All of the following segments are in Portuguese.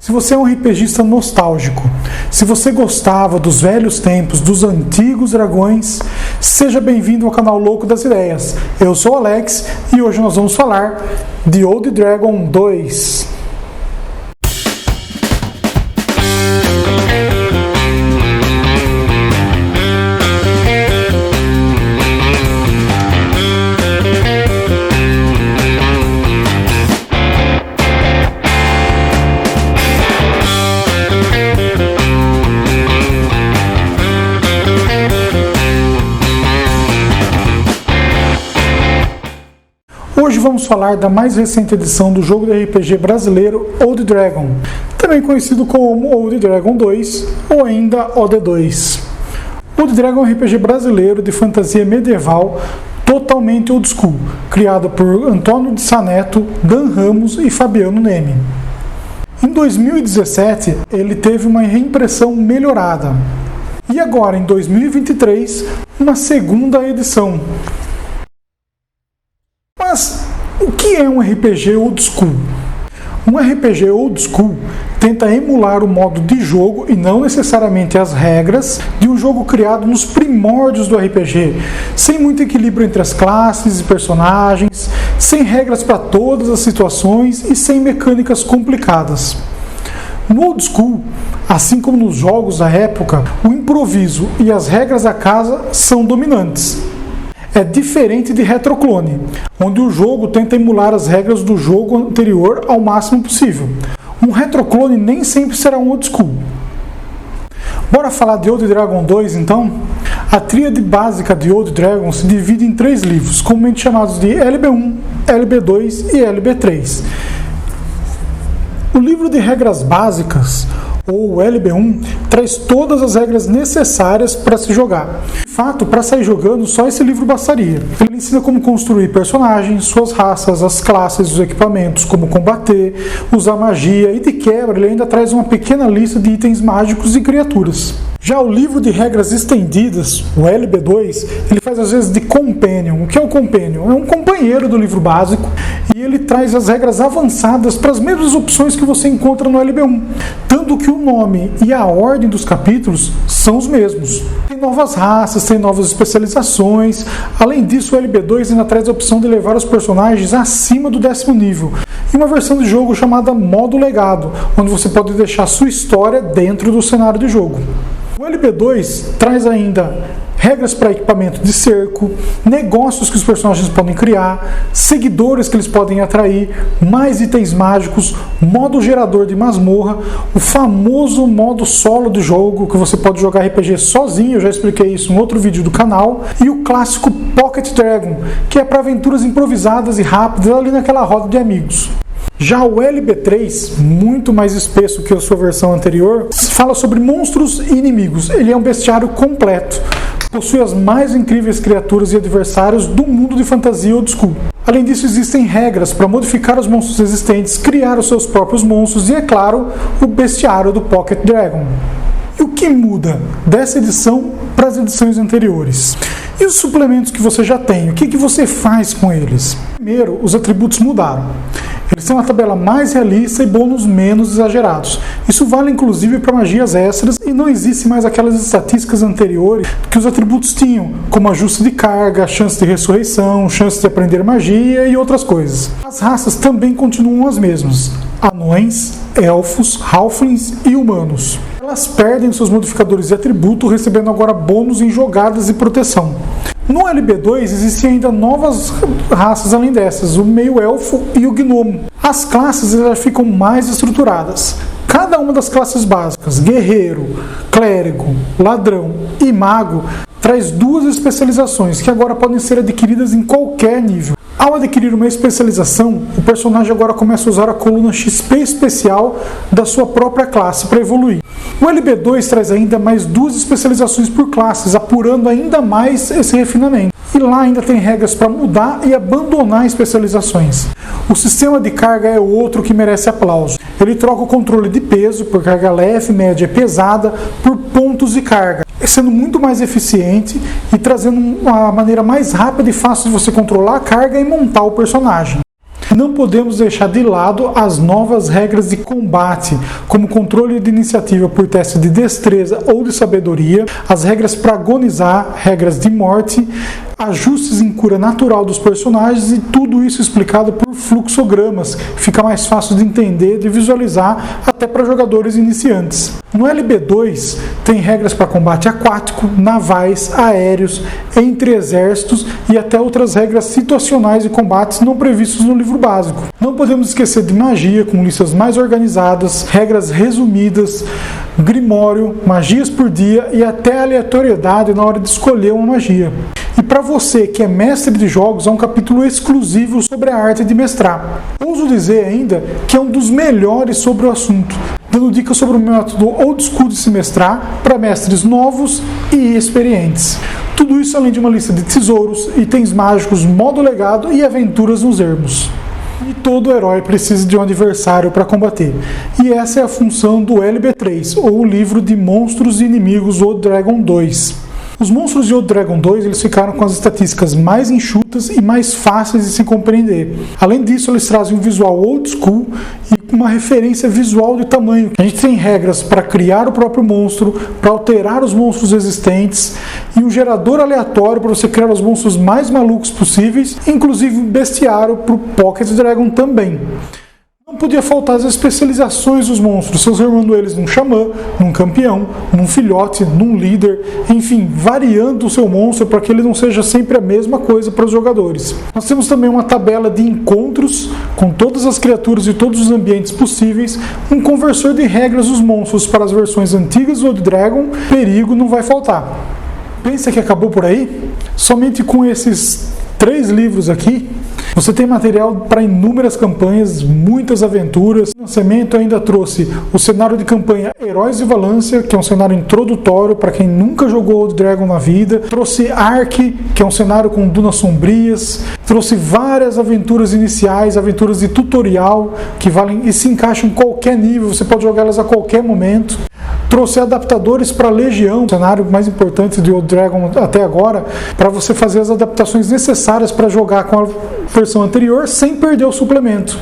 Se você é um RPGista nostálgico, se você gostava dos velhos tempos, dos antigos dragões, seja bem-vindo ao canal Louco das Ideias. Eu sou o Alex e hoje nós vamos falar de Old Dragon 2. Hoje vamos falar da mais recente edição do jogo de RPG brasileiro Old Dragon, também conhecido como Old Dragon 2 ou ainda OD2. Old Dragon é um RPG brasileiro de fantasia medieval totalmente old school, criado por Antônio de Saneto, Dan Ramos e Fabiano Neme. Em 2017, ele teve uma reimpressão melhorada. E agora, em 2023, uma segunda edição. Mas o que é um RPG old school? Um RPG old school tenta emular o modo de jogo e não necessariamente as regras de um jogo criado nos primórdios do RPG, sem muito equilíbrio entre as classes e personagens, sem regras para todas as situações e sem mecânicas complicadas. No old school, assim como nos jogos da época, o improviso e as regras da casa são dominantes. É diferente de retroclone, onde o jogo tenta emular as regras do jogo anterior ao máximo possível. Um retroclone nem sempre será um old school. Bora falar de Old Dragon 2 então? A tríade básica de Old Dragon se divide em 3 livros, comumente chamados de LB1, LB2 e LB3. O livro de regras básicas, ou LB1, traz todas as regras necessárias para se jogar. De fato, para sair jogando, só esse livro bastaria. Ele ensina como construir personagens, suas raças, as classes, os equipamentos, como combater, usar magia e de quebra ele ainda traz uma pequena lista de itens mágicos e criaturas. Já o livro de regras estendidas, o LB2, ele faz às vezes de companion. O que é o companion? É um companheiro do livro básico e ele traz as regras avançadas para as mesmas opções que você encontra no LB1. Tanto que o nome e a ordem dos capítulos são os mesmos. Tem novas raças, tem novas especializações. Além disso, o LB2 ainda traz a opção de levar os personagens acima do 10º nível. E uma versão de jogo chamada Modo Legado, onde você pode deixar sua história dentro do cenário de jogo. O LB2 traz ainda regras para equipamento de cerco, negócios que os personagens podem criar, seguidores que eles podem atrair, mais itens mágicos, modo gerador de masmorra, o famoso modo solo de jogo, que você pode jogar RPG sozinho, eu já expliquei isso em outro vídeo do canal, e o clássico Pocket Dragon, que é para aventuras improvisadas e rápidas ali naquela roda de amigos. Já o LB3, muito mais espesso que a sua versão anterior, fala sobre monstros e inimigos. Ele é um bestiário completo. Possui as mais incríveis criaturas e adversários do mundo de fantasia old school. Além disso, existem regras para modificar os monstros existentes, criar os seus próprios monstros e, é claro, o bestiário do Pocket Dragon. E o que muda dessa edição para as edições anteriores? E os suplementos que você já tem? O que você faz com eles? Primeiro, os atributos mudaram. Eles têm uma tabela mais realista e bônus menos exagerados. Isso vale inclusive para magias extras e não existe mais aquelas estatísticas anteriores que os atributos tinham, como ajuste de carga, chance de ressurreição, chance de aprender magia e outras coisas. As raças também continuam as mesmas: anões, elfos, halflings e humanos. Elas perdem seus modificadores de atributo, recebendo agora bônus em jogadas e proteção. No LB2 existem ainda novas raças além dessas, o meio-elfo e o gnomo. As classes já ficam mais estruturadas. Cada uma das classes básicas, guerreiro, clérigo, ladrão e mago, traz 2 especializações que agora podem ser adquiridas em qualquer nível. Ao adquirir uma especialização, o personagem agora começa a usar a coluna XP especial da sua própria classe para evoluir. O LB2 traz ainda mais 2 especializações por classes, apurando ainda mais esse refinamento. E lá ainda tem regras para mudar e abandonar especializações. O sistema de carga é outro que merece aplauso. Ele troca o controle de peso, por carga leve, média e pesada, por pontos de carga, sendo muito mais eficiente e trazendo uma maneira mais rápida e fácil de você controlar a carga e montar o personagem. não podemos deixar de lado as novas regras de combate, como controle de iniciativa por teste de destreza ou de sabedoria, as regras para agonizar, regras de morte, ajustes em cura natural dos personagens e tudo isso explicado por fluxogramas. Fica mais fácil de entender, de visualizar, até para jogadores iniciantes. No LB2 tem regras para combate aquático, navais, aéreos, entre exércitos e até outras regras situacionais de combates não previstos no livro básico. Não podemos esquecer de magia, com listas mais organizadas, regras resumidas, grimório, magias por dia e até aleatoriedade na hora de escolher uma magia. E para você que é mestre de jogos, há um capítulo exclusivo sobre a arte de mestrar. Ouso dizer ainda que é um dos melhores sobre o assunto, dando dicas sobre o método old school de se mestrar para mestres novos e experientes. Tudo isso além de uma lista de tesouros, itens mágicos, modo legado e aventuras nos ermos. E todo herói precisa de um adversário para combater. E essa é a função do LB3, ou o livro de monstros e inimigos Old Dragon 2. Os monstros de Old Dragon 2 eles ficaram com as estatísticas mais enxutas e mais fáceis de se compreender. Além disso, eles trazem um visual old school e uma referência visual de tamanho. A gente tem regras para criar o próprio monstro, para alterar os monstros existentes e um gerador aleatório para você criar os monstros mais malucos possíveis, inclusive um bestiário para o Pocket Dragon também. Não podia faltar as especializações dos monstros, transformando eles num xamã, num campeão, num filhote, num líder, enfim, variando o seu monstro para que ele não seja sempre a mesma coisa para os jogadores. Nós temos também uma tabela de encontros com todas as criaturas e todos os ambientes possíveis, um conversor de regras dos monstros para as versões antigas do Old Dragon, perigo não vai faltar. Pensa que acabou por aí? Somente com esses 3 livros aqui, você tem material para inúmeras campanhas, muitas aventuras. O lançamento ainda trouxe o cenário de campanha Heróis de Valância, que é um cenário introdutório para quem nunca jogou Old Dragon na vida. Trouxe Ark, que é um cenário com dunas sombrias. Trouxe várias aventuras iniciais, aventuras de tutorial, que valem e se encaixam em qualquer nível, você pode jogá-las a qualquer momento. Trouxe adaptadores para Legião, o cenário mais importante de Old Dragon até agora, para você fazer as adaptações necessárias para jogar com a versão anterior sem perder o suplemento.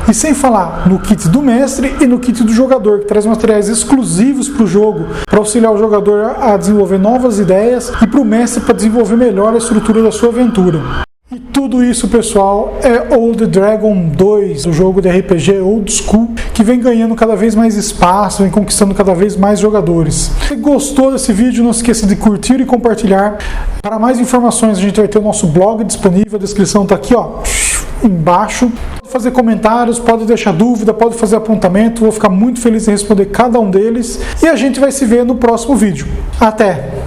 E sem falar no kit do mestre e no kit do jogador, que traz materiais exclusivos para o jogo, para auxiliar o jogador a desenvolver novas ideias e para o mestre para desenvolver melhor a estrutura da sua aventura. E tudo isso, pessoal, é Old Dragon 2, o jogo de RPG Old School, que vem ganhando cada vez mais espaço, vem conquistando cada vez mais jogadores. Se você gostou desse vídeo, não esqueça de curtir e compartilhar. Para mais informações, a gente vai ter o nosso blog disponível, a descrição está aqui, ó, embaixo. Pode fazer comentários, pode deixar dúvida, pode fazer apontamento, vou ficar muito feliz em responder cada um deles. E a gente vai se ver no próximo vídeo. Até!